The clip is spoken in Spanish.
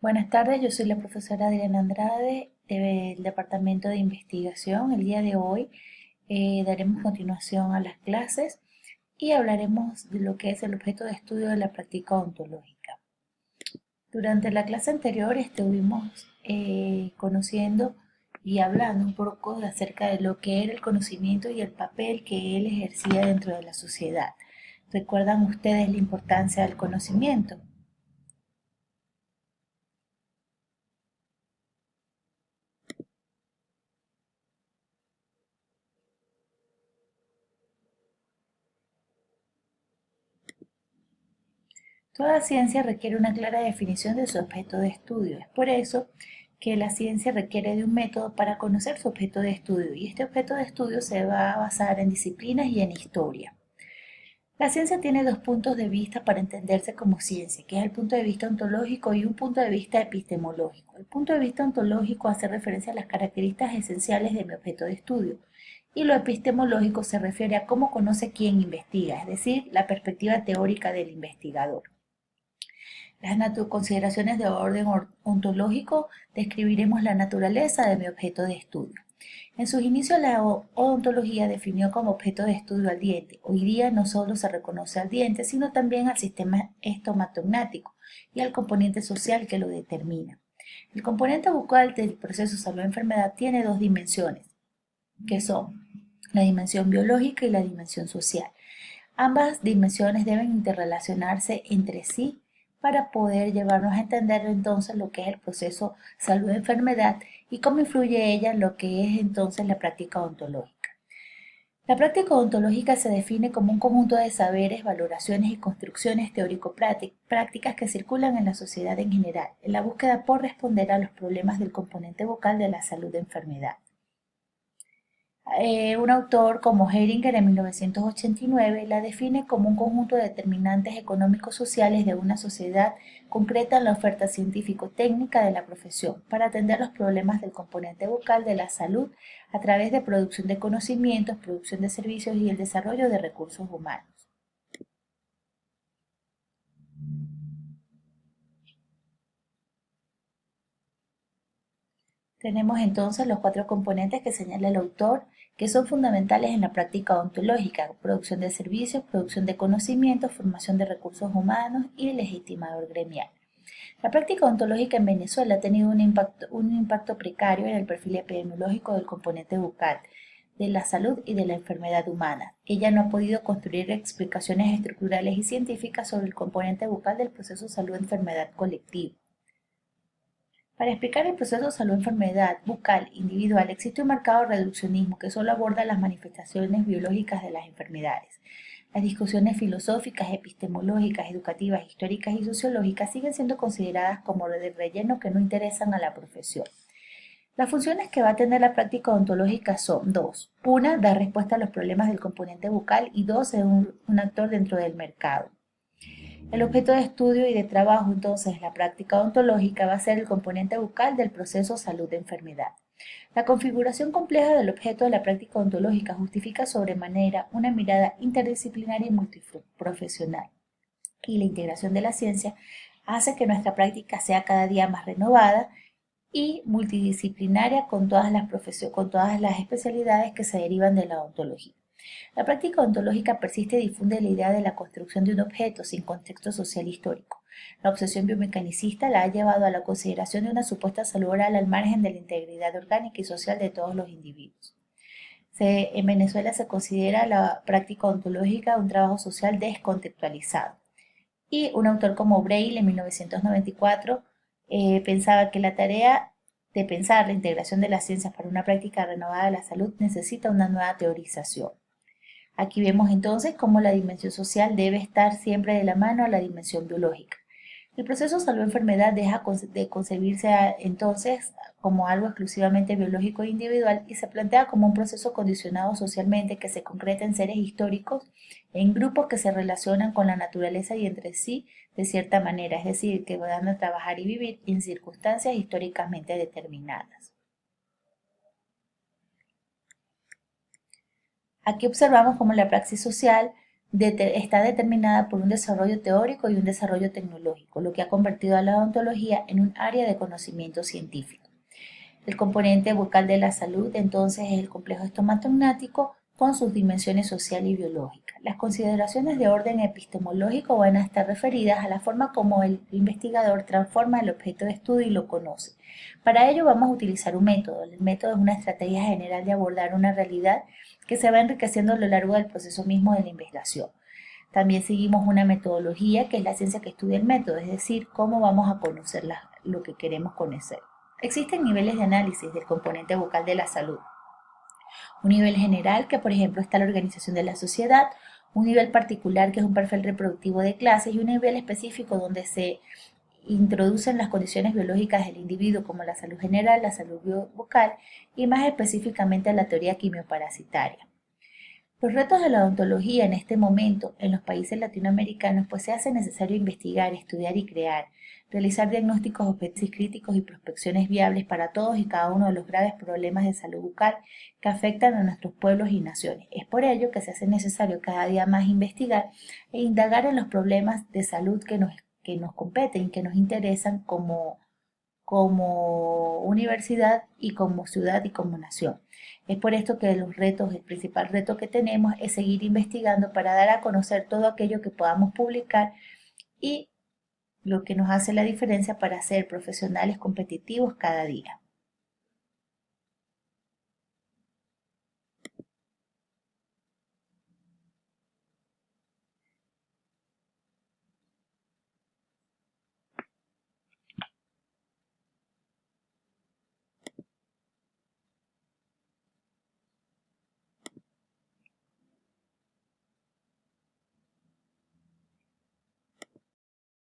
Buenas tardes, yo soy la profesora Adriana Andrade del Departamento de Investigación. El día de hoy daremos continuación a las clases y hablaremos de lo que es el objeto de estudio de la práctica ontológica. Durante la clase anterior estuvimos conociendo y hablando un poco acerca de lo que era el conocimiento y el papel que él ejercía dentro de la sociedad. ¿Recuerdan ustedes la importancia del conocimiento? Toda ciencia requiere una clara definición de su objeto de estudio. Es por eso que la ciencia requiere de un método para conocer su objeto de estudio, y este objeto de estudio se va a basar en disciplinas y en historia. La ciencia tiene dos puntos de vista para entenderse como ciencia, que es el punto de vista ontológico y un punto de vista epistemológico. El punto de vista ontológico hace referencia a las características esenciales de mi objeto de estudio, y lo epistemológico se refiere a cómo conoce quien investiga, es decir, la perspectiva teórica del investigador. Las consideraciones de orden ontológico describiremos la naturaleza de mi objeto de estudio. En sus inicios la ontología definió como objeto de estudio al diente. Hoy día no solo se reconoce al diente, sino también al sistema estomatognático y al componente social que lo determina. El componente bucal del proceso salud-enfermedad tiene dos dimensiones, que son la dimensión biológica y la dimensión social. Ambas dimensiones deben interrelacionarse entre sí para poder llevarnos a entender entonces lo que es el proceso salud-enfermedad y cómo influye ella en lo que es entonces la práctica odontológica. La práctica odontológica se define como un conjunto de saberes, valoraciones y construcciones teórico-prácticas que circulan en la sociedad en general, en la búsqueda por responder a los problemas del componente bucal de la salud-enfermedad. Un autor como Heringer en 1989 la define como un conjunto de determinantes económicos sociales de una sociedad concreta en la oferta científico-técnica de la profesión para atender los problemas del componente bucal de la salud a través de producción de conocimientos, producción de servicios y el desarrollo de recursos humanos. Tenemos entonces los cuatro componentes que señala el autor, que son fundamentales en la práctica odontológica: producción de servicios, producción de conocimientos, formación de recursos humanos y legitimador gremial. La práctica odontológica en Venezuela ha tenido un impacto precario en el perfil epidemiológico del componente bucal, de la salud y de la enfermedad humana. Ella no ha podido construir explicaciones estructurales y científicas sobre el componente bucal del proceso salud-enfermedad colectivo. Para explicar el proceso salud-enfermedad bucal individual existe un marcado reduccionismo que solo aborda las manifestaciones biológicas de las enfermedades. Las discusiones filosóficas, epistemológicas, educativas, históricas y sociológicas siguen siendo consideradas como de relleno que no interesan a la profesión. Las funciones que va a tener la práctica odontológica son dos. Una, dar respuesta a los problemas del componente bucal, y dos, ser un actor dentro del mercado. El objeto de estudio y de trabajo, entonces, la práctica odontológica va a ser el componente bucal del proceso salud-enfermedad. La configuración compleja del objeto de la práctica odontológica justifica sobremanera una mirada interdisciplinaria y multiprofesional, y la integración de la ciencia hace que nuestra práctica sea cada día más renovada y multidisciplinaria con todas las especialidades que se derivan de la odontología. La práctica ontológica persiste y difunde la idea de la construcción de un objeto sin contexto social histórico. La obsesión biomecanicista la ha llevado a la consideración de una supuesta salud oral al margen de la integridad orgánica y social de todos los individuos. En Venezuela se considera la práctica ontológica un trabajo social descontextualizado. Y un autor como Braille en 1994 pensaba que la tarea de pensar la integración de las ciencias para una práctica renovada de la salud necesita una nueva teorización. Aquí vemos entonces cómo la dimensión social debe estar siempre de la mano a la dimensión biológica. El proceso salud-enfermedad deja de concebirse entonces como algo exclusivamente biológico e individual y se plantea como un proceso condicionado socialmente que se concreta en seres históricos, en grupos que se relacionan con la naturaleza y entre sí de cierta manera, es decir, que van a trabajar y vivir en circunstancias históricamente determinadas. Aquí observamos cómo la praxis social está determinada por un desarrollo teórico y un desarrollo tecnológico, lo que ha convertido a la odontología en un área de conocimiento científico. El componente bucal de la salud entonces es el complejo estomatognático con sus dimensiones social y biológica. Las consideraciones de orden epistemológico van a estar referidas a la forma como el investigador transforma el objeto de estudio y lo conoce. Para ello vamos a utilizar un método. El método es una estrategia general de abordar una realidad que se va enriqueciendo a lo largo del proceso mismo de la investigación. También seguimos una metodología que es la ciencia que estudia el método, es decir, cómo vamos a conocer lo que queremos conocer. Existen niveles de análisis del componente bucal de la salud. Un nivel general, que por ejemplo está la organización de la sociedad, un nivel particular, que es un perfil reproductivo de clases, y un nivel específico donde se introducen las condiciones biológicas del individuo como la salud general, la salud bucal y más específicamente la teoría quimioparasitaria. Los retos de la odontología en este momento en los países latinoamericanos pues se hace necesario investigar, estudiar y crear, realizar diagnósticos objetivos críticos y prospecciones viables para todos y cada uno de los graves problemas de salud bucal que afectan a nuestros pueblos y naciones. Es por ello que se hace necesario cada día más investigar e indagar en los problemas de salud que nos competen, que nos interesan como universidad y como ciudad y como nación. Es por esto que el principal reto que tenemos es seguir investigando para dar a conocer todo aquello que podamos publicar y lo que nos hace la diferencia para ser profesionales competitivos cada día.